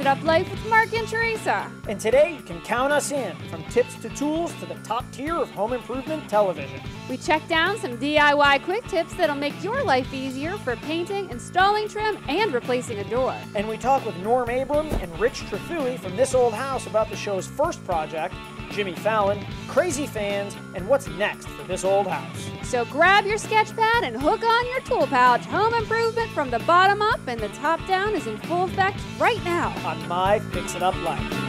It Up Life with Mark and Theresa. And today you can count us in, from tips to tools to the top tier of home improvement television. We check down some DIY quick tips that'll make your life easier for painting, installing trim, and replacing a door. And we talk with Norm Abram and Rich Trefui from This Old House about the show's first project, Jimmy Fallon, crazy fans, and what's next for This Old House. So grab your sketch pad and hook on your tool pouch. Home improvement from the bottom up and the top down is in full effect right now On MyFixitUpLife.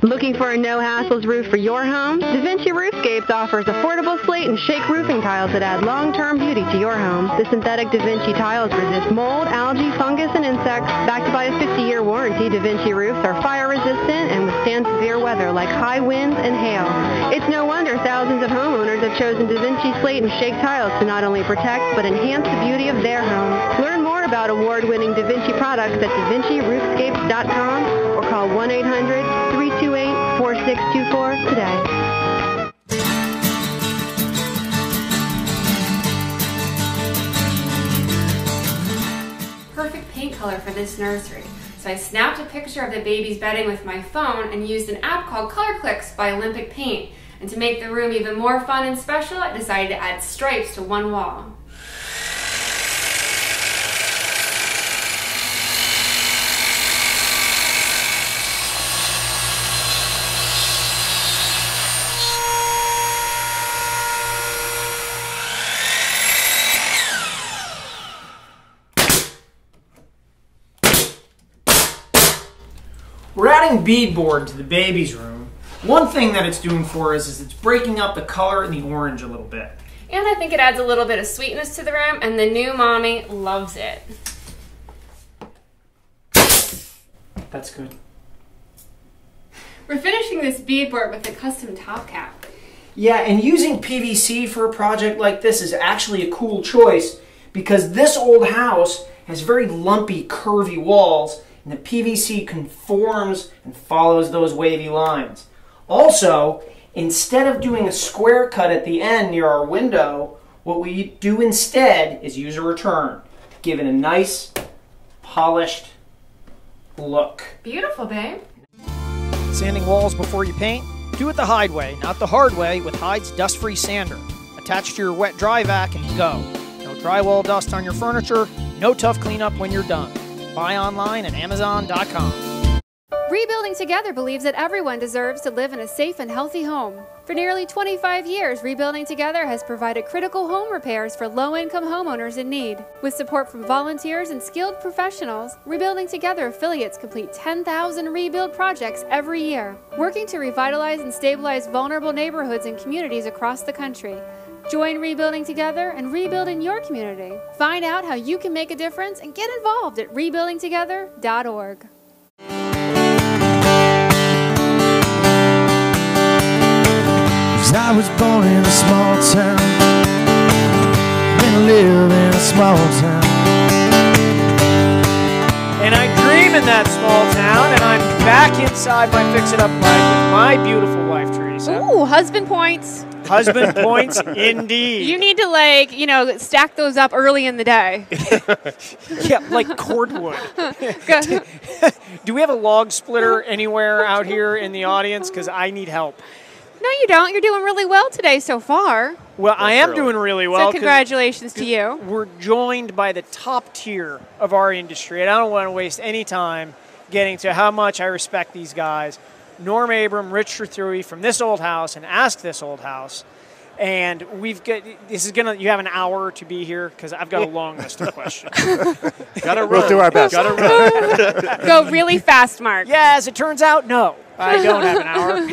Looking for a no-hassles roof for your home? Da Vinci Roofscapes offers affordable slate and shake roofing tiles that add long-term beauty to your home. The synthetic Da Vinci tiles resist mold, algae, fungus, and insects. Backed by a 50-year warranty, Da Vinci roofs are fire-resistant and withstand severe weather like high winds and hail. It's no wonder thousands of homeowners have chosen Da Vinci slate and shake tiles to not only protect but enhance the beauty of their homes. Learn more about award-winning Da Vinci products at DaVinciRoofscapes.com or call 1-800-328-4624 today. Perfect paint color for this nursery. So I snapped a picture of the baby's bedding with my phone and used an app called Color Clicks by Olympic Paint. And to make the room even more fun and special, I decided to add stripes to one wall. We're adding beadboard to the baby's room. One thing that it's doing for us is it's breaking up the color and the orange a little bit. And I think it adds a little bit of sweetness to the room, and the new mommy loves it. That's good. We're finishing this beadboard with a custom top cap. Yeah, and using PVC for a project like this is actually a cool choice because this old house has very lumpy, curvy walls, and the PVC conforms and follows those wavy lines. Also, instead of doing a square cut at the end near our window, what we do instead is use a return, give it a nice, polished look. Beautiful, babe. Sanding walls before you paint? Do it the Hyde way, not the hard way, with Hyde's dust-free sander. Attach to your wet-dry vac and go. No drywall dust on your furniture, no tough cleanup when you're done. Buy online at Amazon.com. Rebuilding Together believes that everyone deserves to live in a safe and healthy home. For nearly 25 years, Rebuilding Together has provided critical home repairs for low-income homeowners in need. With support from volunteers and skilled professionals, Rebuilding Together affiliates complete 10,000 rebuild projects every year, working to revitalize and stabilize vulnerable neighborhoods and communities across the country. Join Rebuilding Together and rebuild in your community. Find out how you can make a difference and get involved at rebuildingtogether.org. I was born in a small town, and live in a small town. And I dream in that small town, and I'm back inside my Fix-It-Up life with my beautiful wife, Theresa. Ooh, husband points. Husband points, indeed. You need to, stack those up early in the day. Yeah, like cordwood. Do we have a log splitter anywhere out here in the audience? Because I need help. No, you don't. You're doing really well today so far. Well, I am doing really well. So congratulations to you. We're joined by the top tier of our industry, and I don't want to waste any time getting to how much I respect these guys. Norm Abram, Rich Trefui from This Old House and Ask This Old House. And we've got, you have an hour to be here because I've got a long list of questions. Gotta run. We'll do our best. Gotta run. Go really fast, Mark. Yeah, as it turns out, no. I don't have an hour.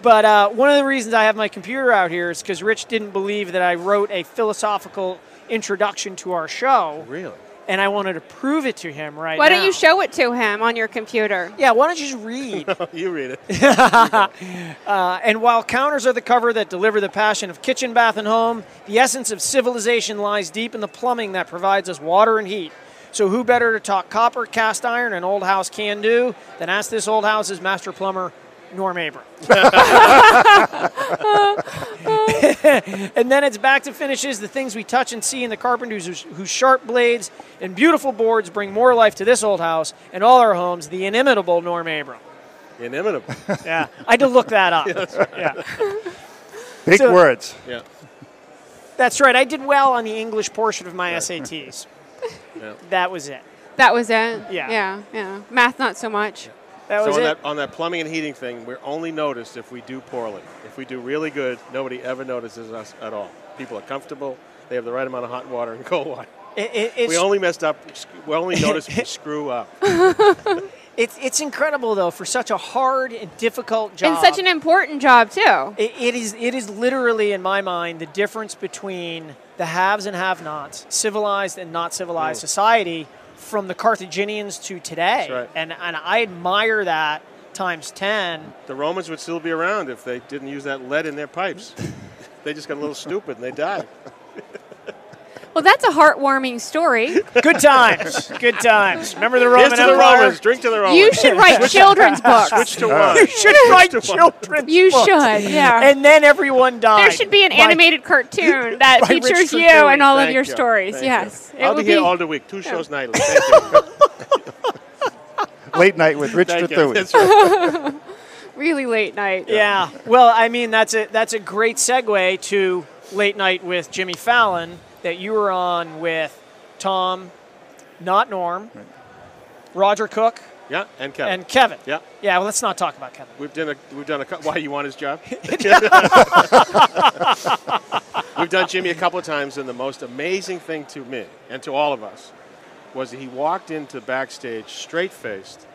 But one of the reasons I have my computer out here is because Rich didn't believe that I wrote a philosophical introduction to our show. Really? And I wanted to prove it to him right now. Why don't you show it to him on your computer? Yeah, why don't you just read? You read it. And while counters are the cover that deliver the passion of kitchen, bath, and home, the essence of civilization lies deep in the plumbing that provides us water and heat. So who better to talk copper, cast iron, and old house can do than ask this old house's master plumber, Norm Abram. And then it's back to finishes, the things we touch and see in the carpenters whose sharp blades and beautiful boards bring more life to this old house and all our homes, the inimitable Norm Abram. Inimitable. Yeah, I had to look that up. Yeah, that's right. Yeah. Big words. Yeah. That's right. I did well on the English portion of my SATs. Yeah. That was it. That was it? Yeah. Yeah. Math, not so much. That was it. On that plumbing and heating thing, we're only noticed if we do poorly. If we do really good, nobody ever notices us at all. People are comfortable. They have the right amount of hot water and cold water. We only messed up. We only notice if we screw up. It's incredible, though, for such a hard and difficult job. And such an important job, too. It is literally, in my mind, the difference between the haves and have-nots, civilized and not civilized society, from the Carthaginians to today. That's right. And I admire that times 10. The Romans would still be around if they didn't use that lead in their pipes. They just got a little stupid and they died. Well, that's a heartwarming story. Good times. Good times. Remember the Roman Here's to the Empire? Romans. Drink to the Romans. You should write children's books. Switch to wine. You should write children's You books. should, yeah. And then everyone died. There should be an by- animated cartoon that by features Rich you Fratellini. and all of Thank your you. stories. Thank Yes. you. It I'll would be here all the week. 2 shows nightly. Thank you. Late night with Rich Thank you. Fratellini. That's right. really late night. Yeah. Well, I mean, that's a great segue to Late Night with Jimmy Fallon that you were on with Tom, not Norm, Roger Cook, Yeah, and Kevin. and Kevin. Yeah. Yeah, well, let's not talk about Kevin. We've done a why you want his job? We've done Jimmy a couple of times, and the most amazing thing to me and to all of us was that he walked into backstage straight-faced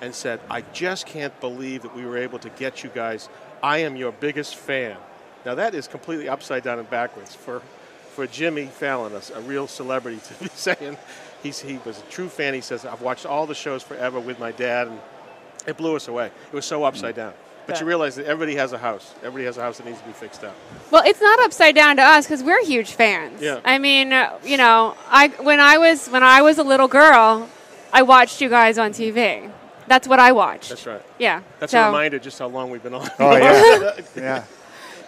and said, "I just can't believe that we were able to get you guys. I am your biggest fan." Now that is completely upside down and backwards for Jimmy Fallon, a real celebrity, to be saying he was a true fan. He says, "I've watched all the shows forever with my dad," and it blew us away. It was so upside down. But you realize that everybody has a house. Everybody has a house that needs to be fixed up. Well, it's not upside down to us because we're huge fans. Yeah. I mean, when I was a little girl, I watched you guys on TV. That's what I watched. That's right. Yeah. That's so, a reminder just how long we've been on. Oh, yeah. Yeah.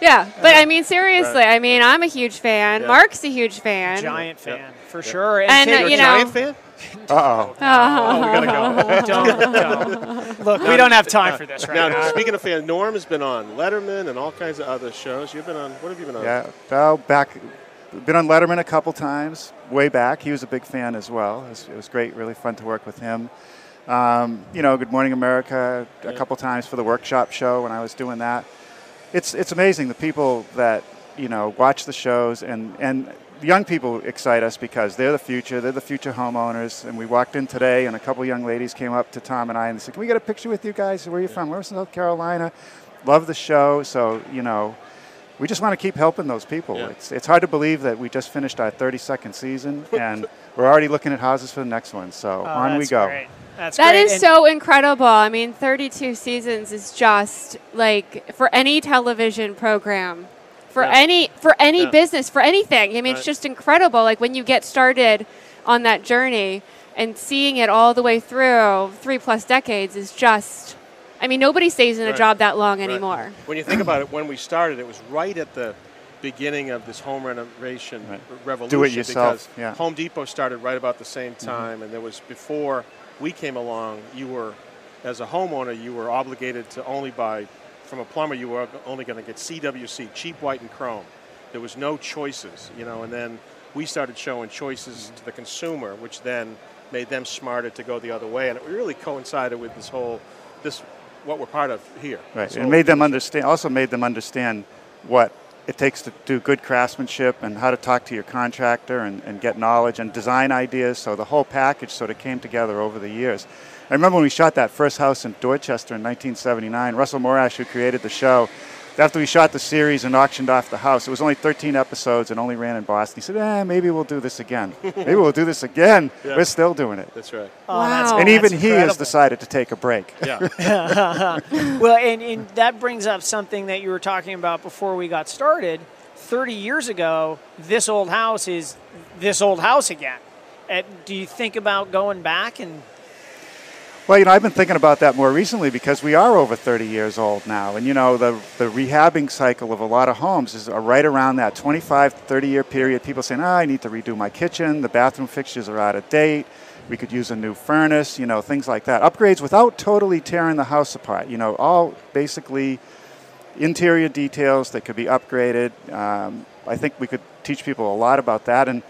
Yeah, but I mean, seriously, Right. I mean, I'm a huge fan. Yeah. Mark's a huge fan. Giant fan, Yeah. for sure. And, Kate, You're you a know- Giant fan? Uh-oh. Oh, we gotta go. don't. Look, we don't have time for this right Now, now. speaking of fans, Norm has been on Letterman and all kinds of other shows. You've been on. What have you been on? Yeah, well, been on Letterman a couple times, way back. He was a big fan as well. It was great, really fun to work with him. Good Morning America a couple times for the workshop show when I was doing that. It's amazing the people that watch the shows and the young people excite us because they're the future homeowners. And we walked in today and a couple young ladies came up to Tom and I and they said, "Can we get a picture with you guys? Where are you from?" "We're from South Carolina." Love the show. So we just want to keep helping those people. Yeah. It's hard to believe that we just finished our 32nd season and we're already looking at houses for the next one. So on we go. Great. That's That great. is so incredible. I mean, 32 seasons is just like for any television program, for any business, for anything. I mean, it's just incredible. Like when you get started on that journey and seeing it all the way through 3+ decades is just. I mean, nobody stays in a job that long anymore. When you think about it, when we started, it was right at the beginning of this home renovation revolution. Do it yourself. Because Yeah. Home Depot started right about the same time, and there was before we came along. You were, as a homeowner, you were obligated to only buy from a plumber. You were only going to get CWC, cheap white and chrome. There was no choices, and then we started showing choices to the consumer, which then made them smarter to go the other way, and it really coincided with this what we're part of here. Right, This and whole made them industry. understand what it takes to do good craftsmanship and how to talk to your contractor and get knowledge and design ideas. So the whole package sort of came together over the years. I remember when we shot that first house in Dorchester in 1979, Russell Morash, who created the show, after we shot the series and auctioned off the house, it was only 13 episodes and only ran in Boston. He said, maybe we'll do this again. Maybe we'll do this again. Yeah. We're still doing it. That's right. Wow. And even That's he has incredible. decided to take a break. Yeah. Well, and that brings up something that you were talking about before we got started. 30 years ago, this old house is this old house again. Do you think about going back and? Well, I've been thinking about that more recently because we are over 30 years old now. And, the rehabbing cycle of a lot of homes is right around that 25, 30-year period. People saying, I need to redo my kitchen. The bathroom fixtures are out of date. We could use a new furnace, things like that. Upgrades without totally tearing the house apart. All basically interior details that could be upgraded. I think we could teach people a lot about that. And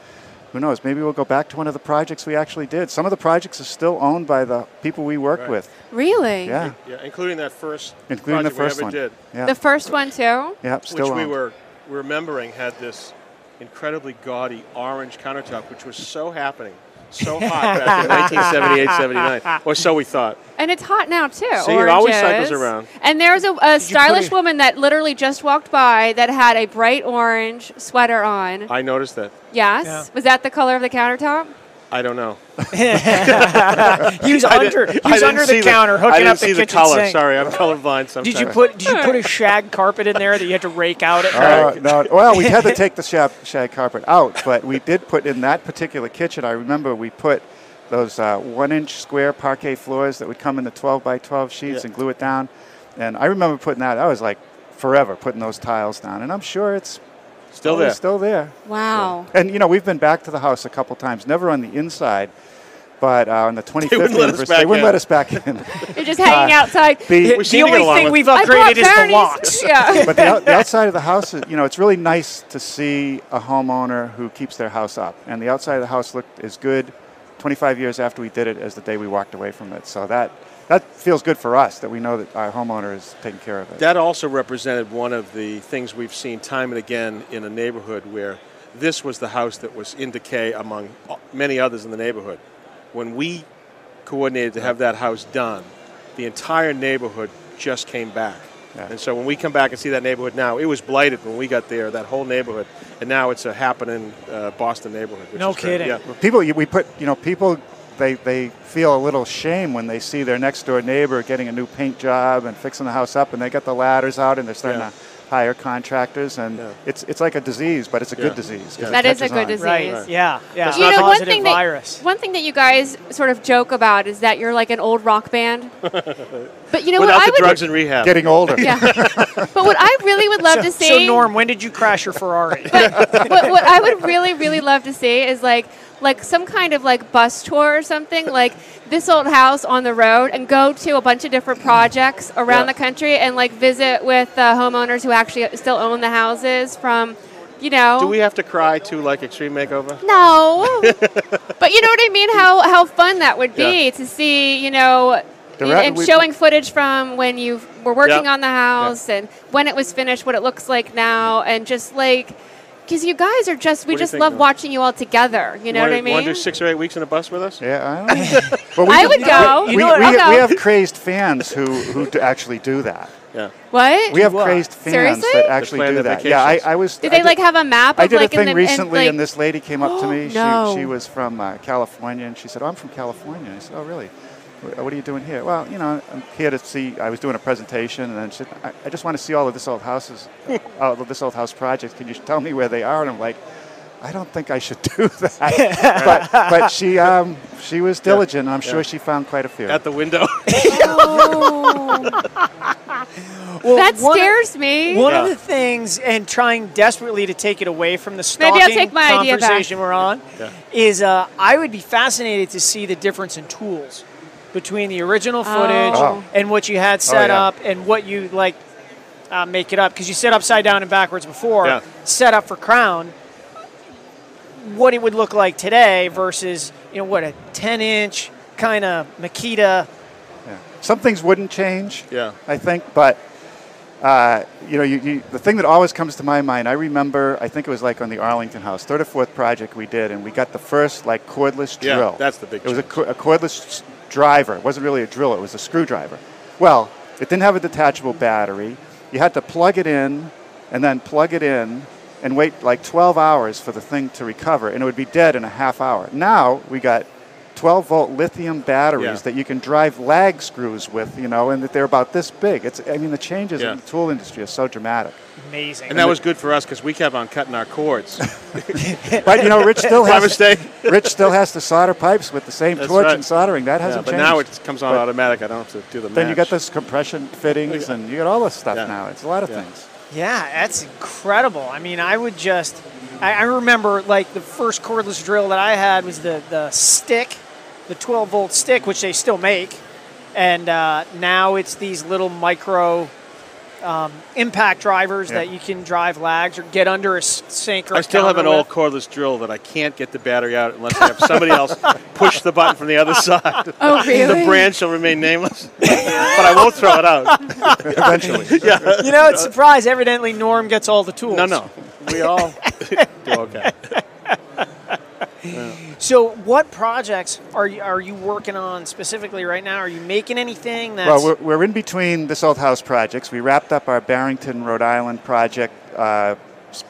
who knows, maybe we'll go back to one of the projects we actually did. Some of the projects are still owned by the people we work with. Really? Yeah. Yeah, including that first including project the first we ever one. did. Yeah. The first one, too? Yeah, still which we owned. were remembering had this incredibly gaudy orange countertop, which was so happening, so hot back in 1978, 79. Or so we thought. And it's hot now, too. See, it always cycles around. And there's a stylish woman that literally just walked by that had a bright orange sweater on. I noticed that. Yes? Yeah. Was that the color of the countertop? I don't know. He was under the counter hooking up the kitchen sink. I didn't see the color. Sorry, I'm colorblind sometimes. Did you put a shag carpet in there that you had to rake out at night? No. Well, we had to take the shag carpet out, but we did put in that particular kitchen. I remember we put those 1-inch square parquet floors that would come in the 12 by 12 sheets and glue it down. And I remember putting that. I was like forever putting those tiles down, and I'm sure it's still there. Still there. Wow. Yeah. And we've been back to the house a couple times, never on the inside, but on the 25th anniversary, they wouldn't let us back in. You're just hanging outside. The only thing we've upgraded is the locks. Yeah. But the outside of the house, it's really nice to see a homeowner who keeps their house up. And the outside of the house looked as good 25 years after we did it as the day we walked away from it. So that feels good for us, that we know that our homeowner is taking care of it. That also represented one of the things we've seen time and again in a neighborhood where this was the house that was in decay among many others in the neighborhood. When we coordinated to have that house done, the entire neighborhood just came back. Yeah. And so when we come back and see that neighborhood now, it was blighted when we got there, that whole neighborhood, and now it's a happening Boston neighborhood. Which no is kidding. Yeah. People, they feel a little shame when they see their next door neighbor getting a new paint job and fixing the house up, and they got the ladders out and they're starting to hire contractors, and it's like a disease, but it's a good disease. That is a good disease. Right. Yeah. It's not a positive virus. One thing that you guys sort of joke about is that you're like an old rock band. But without the drugs and rehab. Getting older. Yeah. But what I really would love to see. So Norm, when did you crash your Ferrari? But what I would really, really love to see is like some kind of like bus tour or something, like this old house on the road, and go to a bunch of different projects around the country and like visit with homeowners who actually still own the houses from, Do we have to cry to like Extreme Makeover? No. But you know what I mean? How fun that would be to see, and showing footage from when you were working on the house and when it was finished, what it looks like now, and just like, because you guys are we just love watching you all together. You know what I mean? Want to do 6 or 8 weeks in a bus with us? Yeah, I I would go. We have crazed fans who actually do that. Yeah. What? We have crazed fans that actually do that. Yeah, I was. Did they have a map? I did a thing recently, and this lady came up to me. No. She was from California, and she said, "Oh, I'm from California." I said, "Oh, really? What are you doing here?" "Well, I'm here to see." I was doing a presentation, and then she said, "I just want to see all of this old houses, all of this old house projects. Can you tell me where they are?" And I'm like, I don't think I should do that. but she was diligent, and I'm sure she found quite a few. At the window. Well, that scares me. One of the things, and trying desperately to take it away from the stalking conversation we're on, is I would be fascinated to see the difference in tools between the original footage and what you had set up and what you make it up. Because you said upside down and backwards before, set up for Crown. What it would look like today versus, a 10-inch kind of Makita. Yeah. Some things wouldn't change, I think, but the thing that always comes to my mind, I remember, I think it was on the Arlington house, third or fourth project we did, and we got the first cordless drill. Yeah, that's the big It was a cordless driver. It wasn't really a drill, it was a screwdriver. Well, it didn't have a detachable battery. You had to plug it in and then plug it in and wait 12 hours for the thing to recover, and it would be dead in a half hour. Now we got 12-volt lithium batteries Yeah. that you can drive lag screws with, and that they're about this big. The changes in the tool industry are so dramatic. Amazing. And that was good for us because we kept on cutting our cords. But Rich still My mistake. Rich still has to solder pipes with the same That's torch right. and soldering. That hasn't but changed. now it comes on automatic. I don't have to do the Then you match. got those compression fittings, and you got all this stuff Yeah. now. It's a lot of Yeah. things. Yeah, that's incredible. I mean, I would just, I remember like the first cordless drill that I had was the stick, the 12-volt stick, which they still make. And now it's these little micro impact drivers that you can drive lags or get under a sink or I still have an counter old cordless drill that I can't get the battery out unless I have somebody else push the button from the other side. Oh, really? The brand shall remain nameless, but I won't throw it out. Eventually. with. You know, it's a surprise. Evidently, Norm gets all the tools. No. We all do okay. So what projects are you working on specifically right now? Are you making anything that's... Well, we're in between this old house projects. We wrapped up our Barrington, Rhode Island project the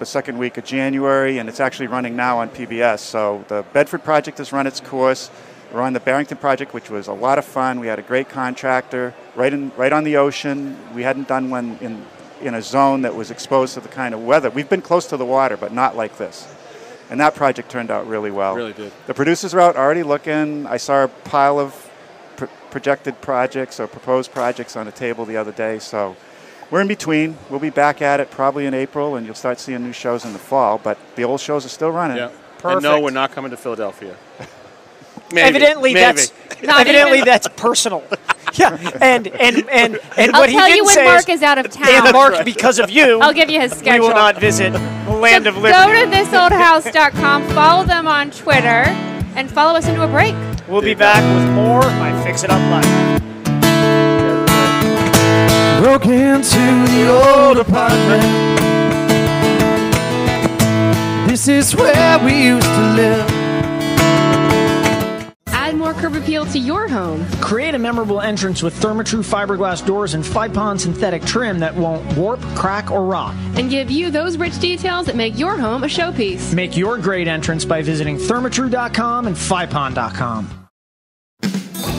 second week of January, and it's actually running now on PBS. So the Bedford project has run its course. We're on the Barrington project, which was a lot of fun. We had a great contractor right on the ocean. We hadn't done one in a zone that was exposed to the kind of weather. We've been close to the water, but not like this. And that project turned out really well. Really did. The producers are out already looking. I saw a pile of projected projects or proposed projects on a table the other day. So we're in between. We'll be back at it probably in April, and you'll start seeing new shows in the fall. But the old shows are still running. Yeah. Perfect. And no, we're not coming to Philadelphia. Maybe. Evidently, Maybe. that's personal. Yeah, and I'll what he tell you didn't when say Mark is, is out of town. and Mark, because of you, I'll give you his we schedule. will not visit the land of Go liberty. to thisoldhouse.com, follow them on Twitter, and follow us into a break. We'll be back with more My Fix It Up Life. Broke into the old apartment. This is where we used to live. Add more curb appeal to your home. Create a memorable entrance with Therma-Tru fiberglass doors and 5-pond synthetic trim that won't warp, crack, or rot. And give you those rich details that make your home a showpiece. Make your great entrance by visiting thermatru.com and 5pond.com.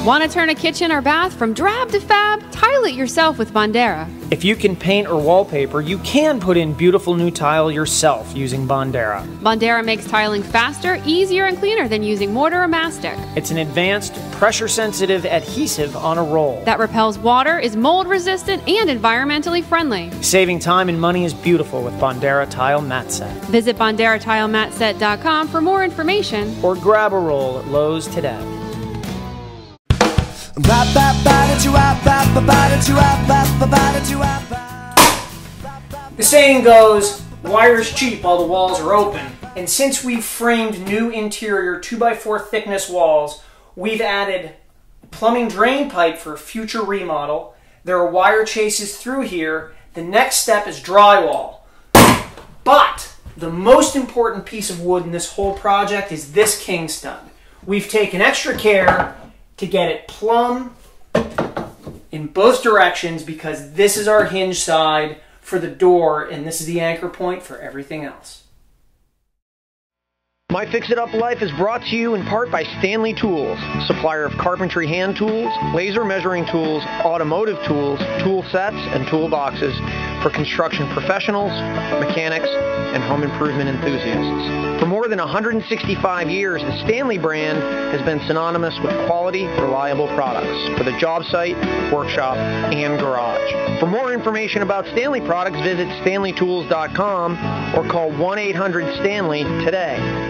Want to turn a kitchen or bath from drab to fab? Tile it yourself with Bondera. If you can paint or wallpaper, you can put in beautiful new tile yourself using Bondera. Bondera makes tiling faster, easier, and cleaner than using mortar or mastic. It's an advanced, pressure-sensitive adhesive on a roll. That repels water, is mold-resistant, and environmentally friendly. Saving time and money is beautiful with Bondera Tile Mat Set. Visit BonderaTileMatSet.com for more information. Or grab a roll at Lowe's today. The saying goes, wire's cheap while the walls are open. And since we've framed new interior 2x4 thickness walls, we've added plumbing drain pipe for a future remodel. There are wire chases through here. The next step is drywall. But the most important piece of wood in this whole project is this king stud. We've taken extra care to get it plumb in both directions because this is our hinge side for the door and this is the anchor point for everything else. My Fix It Up Life is brought to you in part by Stanley Tools, supplier of carpentry hand tools, laser measuring tools, automotive tools, tool sets, and toolboxes for construction professionals, mechanics, and home improvement enthusiasts. For more than 165 years, the Stanley brand has been synonymous with quality, reliable products for the job site, workshop, and garage. For more information about Stanley products, visit StanleyTools.com or call 1-800-STANLEY today.